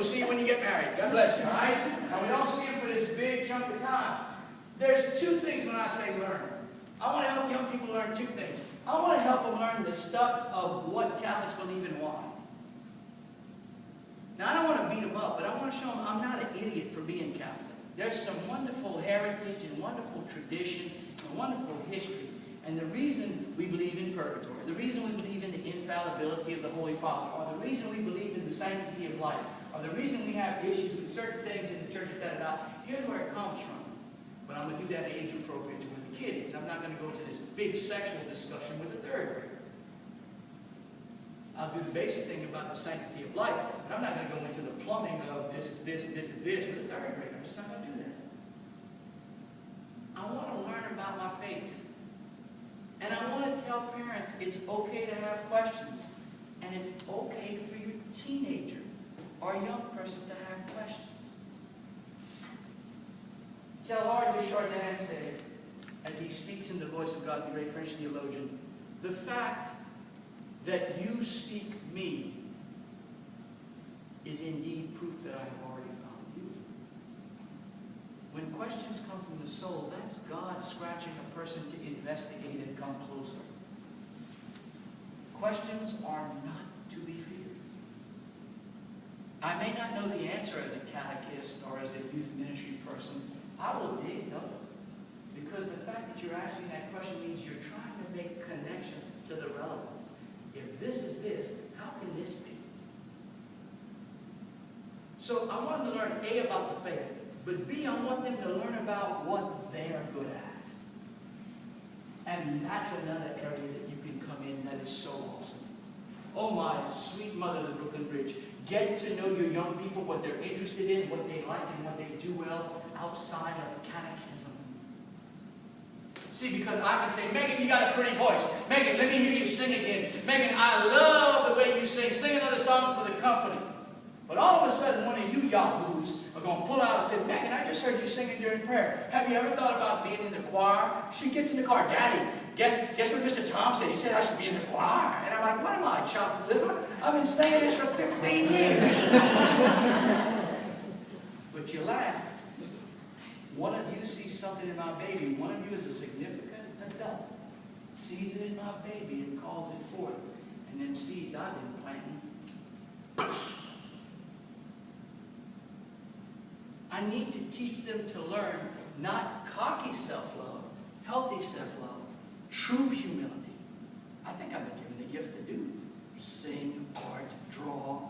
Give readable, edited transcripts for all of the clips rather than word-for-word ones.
we'll see you when you get married. God bless you, all right? And we don't see them for this big chunk of time. There's two things when I say learn. I want to help young people learn two things. I want to help them learn the stuff of what Catholics believe and why. Now, I don't want to beat them up, but I want to show them I'm not an idiot for being Catholic. There's some wonderful heritage and wonderful tradition and wonderful history. And the reason we believe in purgatory, the reason we believe in the infallibility of the Holy Father, or the reason we believe in the sanctity of life, or the reason we have issues with certain things in the church, here's where it comes from. But I'm going to do that age appropriate to where the kid is. I'm not going to go into this big sexual discussion with the third grader. I'll do the basic thing about the sanctity of life, but I'm not going to go into the plumbing of this is this and this is this with the third grader. I'm just not going to do that. I want to learn about my faith. And I want to tell parents it's okay to have questions. And it's okay for your teenager or young person to have questions. Teilhard de Chardin said, as he speaks in the voice of God, the great French theologian, the fact that you seek me is indeed proof that I have already found you. When questions come from the soul, that's God scratching a person to investigate and come closer. Questions are not to be feared. I may not know the answer as a catechist or as a youth ministry person. I will dig though. Because the fact that you're asking that question means you're trying to make connections to the relevance. If this is this, how can this be? So I want them to learn A, about the faith, but B, I want them to learn about what they're good at. And that's another area that you can come in that is so awesome. Oh my sweet mother, the Brooklyn Bridge. Get to know your young people, what they're interested in, what they like, and what they do well outside of catechism. See, because I can say, Megan, you got a pretty voice. Megan, let me hear you sing again. Megan, I love the way you sing. Sing another song for the company. But all of a sudden, one of you yahoos are going to pull out and say, Megan, I just heard you singing during prayer. Have you ever thought about being in the choir? She gets in the choir. Daddy, guess what Mr. Tom said? He said I should be in the choir. And I'm like, what am I, chopped liver? I've been saying this for 15 years. But you laugh. One of you sees something in my baby. One of you is a significant adult. Sees it in my baby and calls it forth. And them seeds I've been planting. I need to teach them to learn not cocky self-love, healthy self-love, true humility. I think I've been given the gift to do. Sing, art, draw,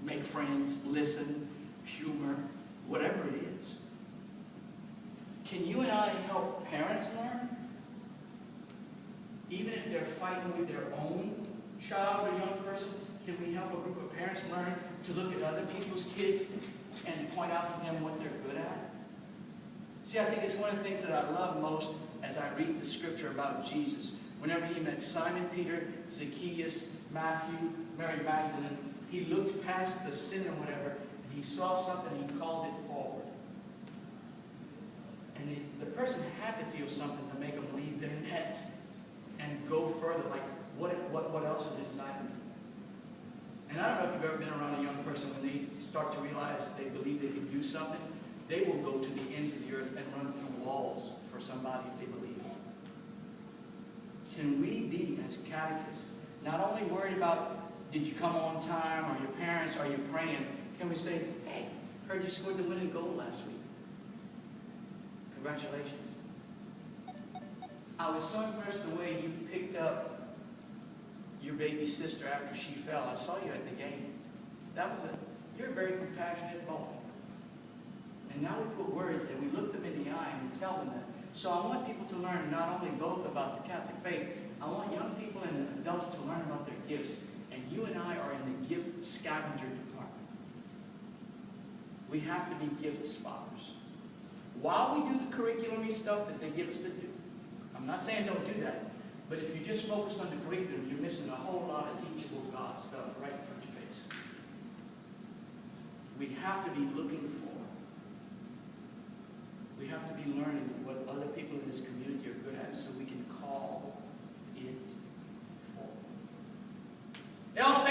make friends, listen, humor, whatever it is. Can you and I help parents learn? Even if they're fighting with their own child or young person, can we help a group of parents learn to look at other people's kids and point out to them what they're good at? See, I think it's one of the things that I love most as I read the scripture about Jesus. Whenever he met Simon Peter, Zacchaeus, Matthew, Mary Magdalene, he looked past the sin or whatever, and he saw something, and he called it forward. And the person had to feel something to make them leave their net and go further, like, what else is inside of me? And I don't know if you've ever been around a young person, when they start to realize they believe they can do something, they will go to the ends of the earth and run through walls for somebody if they believe it. Can we be, as catechists, not only worried about, did you come on time, or your parents, are you praying? Can we say, hey, heard you scored the winning goal last week. Congratulations. I was so impressed the way you picked up your baby sister after she fell. I saw you at the game. You're a very compassionate boy. And now we put words and we look them in the eye and we tell them that. So I want people to learn not only both about the Catholic faith, I want young people and adults to learn about their gifts. And you and I are in the gift scavenger department. We have to be gift spotters. While we do the curriculum stuff that they give us to do, I'm not saying don't do that, but if you're just focused on the curriculum, you're missing a whole lot of teachable God stuff right in front of your face. We have to be looking for. We have to be learning what other people in this community are good at so we can call it forward. They all stand.